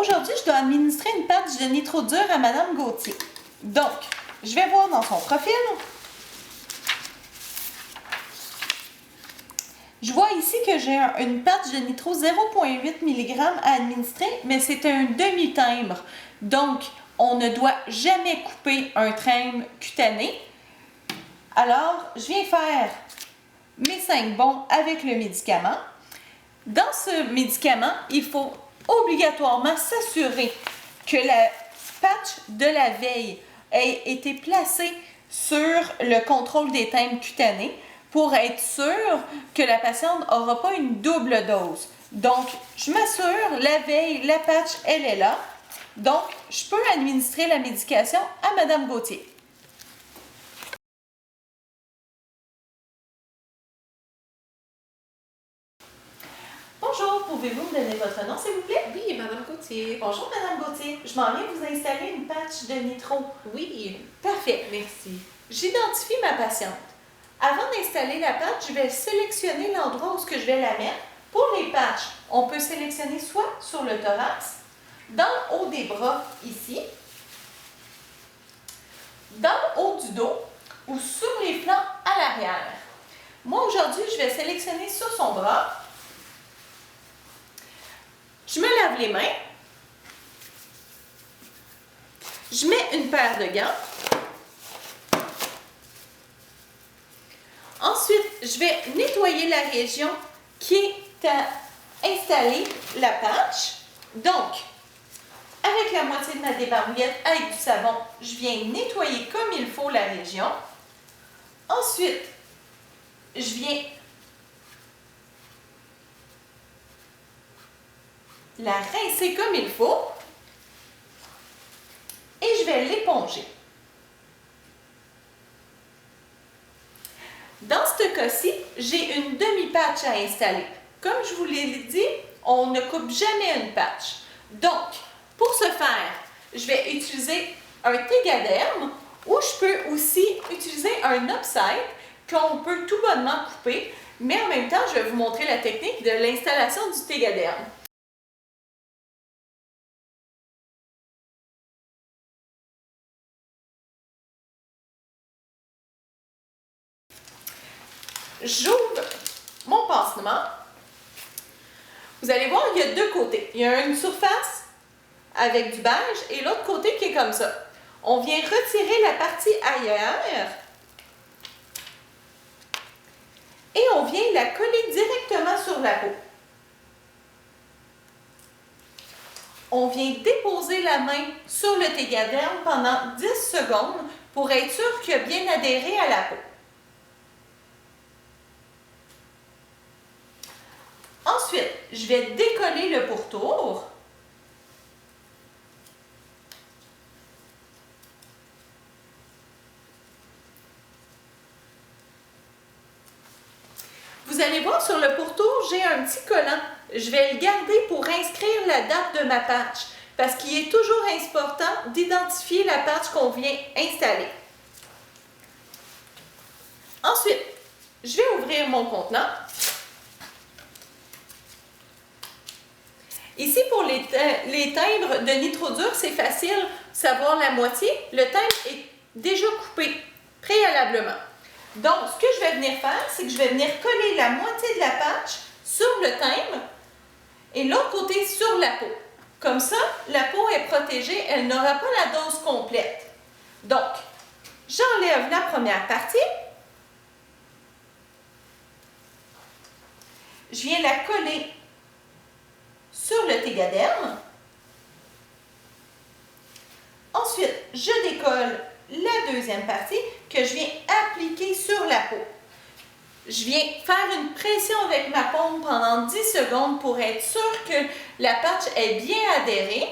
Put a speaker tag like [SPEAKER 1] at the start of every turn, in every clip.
[SPEAKER 1] Aujourd'hui, je dois administrer une patch de nitro-dur à Madame Gauthier. Donc, je vais voir dans son profil. Je vois ici que j'ai une patch de nitro 0,8 mg à administrer, mais c'est un demi-timbre. Donc, on ne doit jamais couper un timbre cutané. Alors, je viens faire mes 5 bonds avec le médicament. Dans ce médicament, il faut obligatoirement s'assurer que la patch de la veille ait été placée sur le contrôle des timbres cutanés pour être sûr que la patiente n'aura pas une double dose. Donc, je m'assure, la veille, la patch, elle est là. Donc, je peux administrer la médication à Madame Gauthier. Bonjour, pouvez-vous me donner votre nom, s'il vous plaît?
[SPEAKER 2] Oui, Madame Gauthier.
[SPEAKER 1] Bonjour, Madame Gauthier. Je m'en viens vous installer une patch de nitro.
[SPEAKER 2] Oui.
[SPEAKER 1] Parfait.
[SPEAKER 2] Merci.
[SPEAKER 1] J'identifie ma patiente. Avant d'installer la patch, je vais sélectionner l'endroit où je vais la mettre. Pour les patchs, on peut sélectionner soit sur le thorax, dans le haut des bras, ici, dans le haut du dos ou sur les flancs à l'arrière. Moi, aujourd'hui, je vais sélectionner sur son bras. Je me lave les mains. Je mets une paire de gants. Ensuite, je vais nettoyer la région qui est à installer la patch. Donc, avec la moitié de ma débarbouillette, avec du savon, je viens nettoyer comme il faut la région. Ensuite, je viens la rincer comme il faut et je vais l'éponger. Dans ce cas-ci, j'ai une demi-patch à installer. Comme je vous l'ai dit, on ne coupe jamais une patch. Donc, pour ce faire, je vais utiliser un Tegaderm ou je peux aussi utiliser un upside qu'on peut tout bonnement couper, mais en même temps, je vais vous montrer la technique de l'installation du Tegaderm. J'ouvre mon pansement. Vous allez voir, il y a deux côtés. Il y a une surface avec du beige et l'autre côté qui est comme ça. On vient retirer la partie ailleurs et on vient la coller directement sur la peau. On vient déposer la main sur le Tegaderm pendant 10 secondes pour être sûr qu'il a bien adhéré à la peau. Ensuite, je vais décoller le pourtour. Vous allez voir sur le pourtour, j'ai un petit collant. Je vais le garder pour inscrire la date de ma patch parce qu'il est toujours important d'identifier la patch qu'on vient installer. Ensuite, je vais ouvrir mon contenant. Ici, pour les timbres de nitro-dur, c'est facile de savoir la moitié. Le timbre est déjà coupé préalablement. Donc, ce que je vais venir faire, c'est que je vais venir coller la moitié de la patch sur le timbre et l'autre côté sur la peau. Comme ça, la peau est protégée, elle n'aura pas la dose complète. Donc, j'enlève la première partie. Je viens la coller sur le Tegaderm. Ensuite, je décolle la deuxième partie que je viens appliquer sur la peau. Je viens faire une pression avec ma paume pendant 10 secondes pour être sûr que la patch est bien adhérée.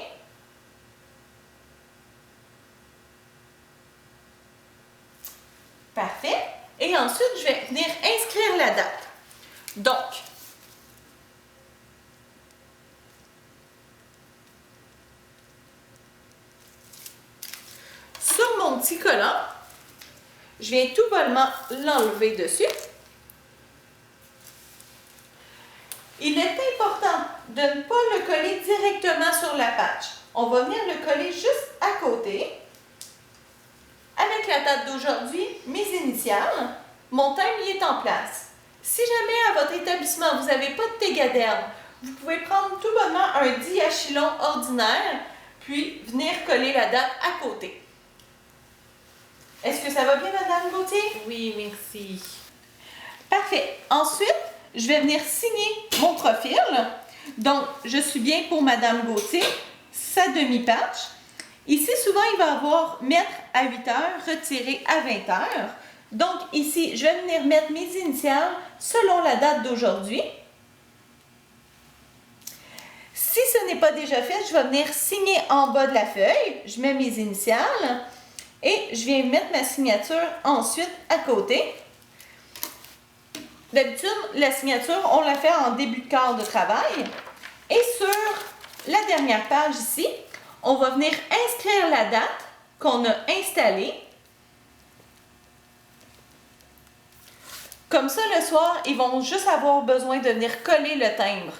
[SPEAKER 1] Parfait. Et ensuite, je vais venir inscrire la date. Donc, sur mon petit collant, je viens tout bonnement l'enlever dessus. Il est important de ne pas le coller directement sur la patch. On va venir le coller juste à côté. Avec la date d'aujourd'hui, mes initiales, mon thème y est en place. Si jamais à votre établissement, vous n'avez pas de Tegaderm, vous pouvez prendre tout bonnement un diachylon ordinaire, puis venir coller la date à côté. Est-ce que ça va bien, Madame Gauthier?
[SPEAKER 2] Oui, merci.
[SPEAKER 1] Parfait. Ensuite, je vais venir signer mon profil. Donc, je suis bien pour Madame Gauthier, sa demi-patch. Ici, souvent, il va avoir mettre à 8 heures, retirer à 20 heures. Donc, ici, je vais venir mettre mes initiales selon la date d'aujourd'hui. Si ce n'est pas déjà fait, je vais venir signer en bas de la feuille. Je mets mes initiales et je viens mettre ma signature ensuite à côté. D'habitude, la signature, on la fait en début de quart de travail. Et sur la dernière page ici, on va venir inscrire la date qu'on a installée. Comme ça, le soir, ils vont juste avoir besoin de venir coller le timbre